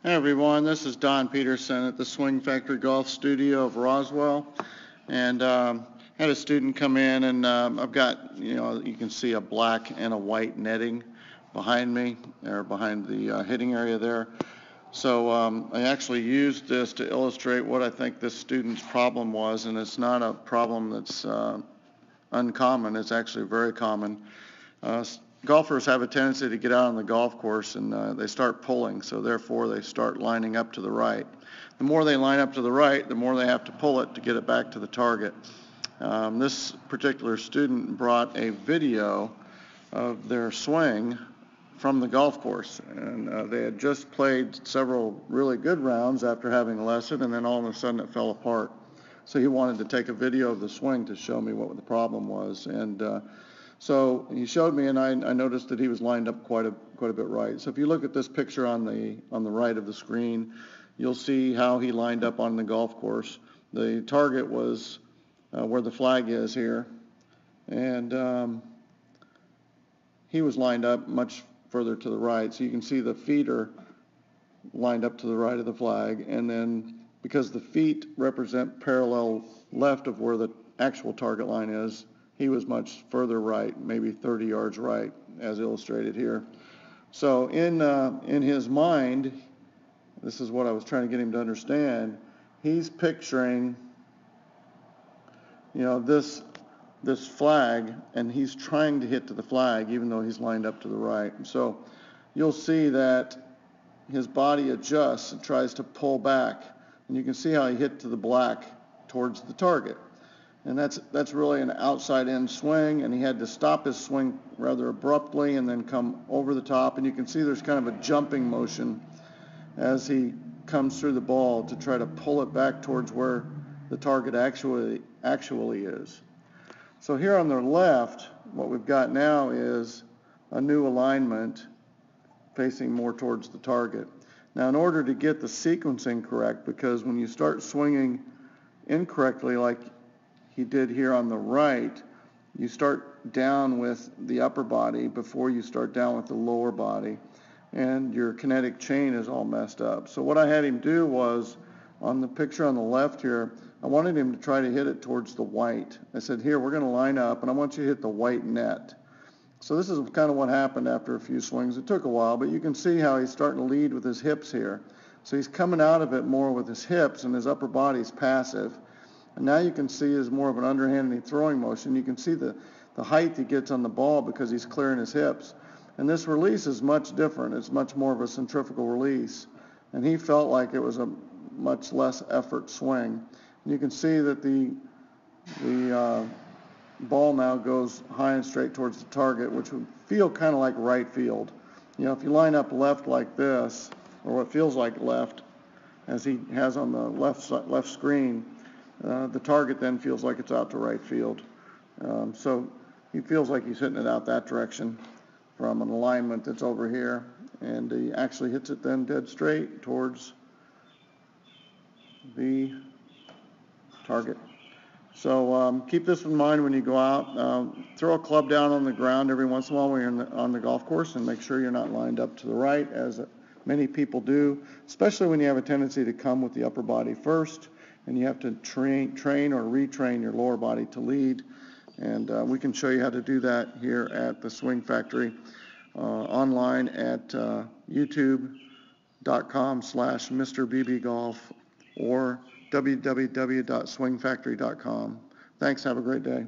Hey everyone, this is Don Peterson at the Swing Factory Golf Studio of Roswell, and had a student come in, and I've got, you can see a black and a white netting behind me, or behind the hitting area there. So I actually used this to illustrate what I think this student's problem was, and it's not a problem that's uncommon. It's actually very common. Golfers have a tendency to get out on the golf course and they start pulling, so therefore they start lining up to the right. The more they line up to the right, the more they have to pull it to get it back to the target. This particular student brought a video of their swing from the golf course, and they had just played several really good rounds after having a lesson, and then all of a sudden it fell apart. So he wanted to take a video of the swing to show me what the problem was, and so he showed me, and I noticed that he was lined up quite a bit right. So if you look at this picture on the right of the screen, you'll see how he lined up on the golf course. The target was where the flag is here, and he was lined up much further to the right. So you can see the feet are lined up to the right of the flag, and then because the feet represent parallel left of where the actual target line is, he was much further right, maybe 30 yards right, as illustrated here. So in his mind, this is what I was trying to get him to understand. He's picturing, this flag, and he's trying to hit to the flag, even though he's lined up to the right. So you'll see that his body adjusts and tries to pull back, and you can see how he hit to the black towards the target. And that's really an outside-in swing, and he had to stop his swing rather abruptly and then come over the top. And you can see there's kind of a jumping motion as he comes through the ball to try to pull it back towards where the target actually is. So here on the left, what we've got now is a new alignment facing more towards the target. Now, in order to get the sequencing correct, because when you start swinging incorrectly like he did here on the right, you start down with the upper body before you start down with the lower body, and your kinetic chain is all messed up. So what I had him do was, on the picture on the left here, I wanted him to try to hit it towards the white. I said, here, we're going to line up, and I want you to hit the white net. So this is kind of what happened after a few swings. It took a while, but you can see how he's starting to lead with his hips here. So he's coming out of it more with his hips, and his upper body's passive. And now you can see is more of an underhanded throwing motion. You can see the height he gets on the ball because he's clearing his hips. And this release is much different. It's much more of a centrifugal release. And he felt like it was a much less effort swing. And you can see that the ball now goes high and straight towards the target, which would feel kind of like right field. If you line up left like this, or what feels like left, as he has on the left screen, the target then feels like it's out to right field. So he feels like he's hitting it out that direction from an alignment that's over here, and he actually hits it then dead straight towards the target. So keep this in mind when you go out. Throw a club down on the ground every once in a while when you're on the golf course, and make sure you're not lined up to the right, as many people do, especially when you have a tendency to come with the upper body first, and you have to train or retrain your lower body to lead. And we can show you how to do that here at the Swing Factory online at youtube.com/MrBBGolf or www.swingfactory.com. Thanks. Have a great day.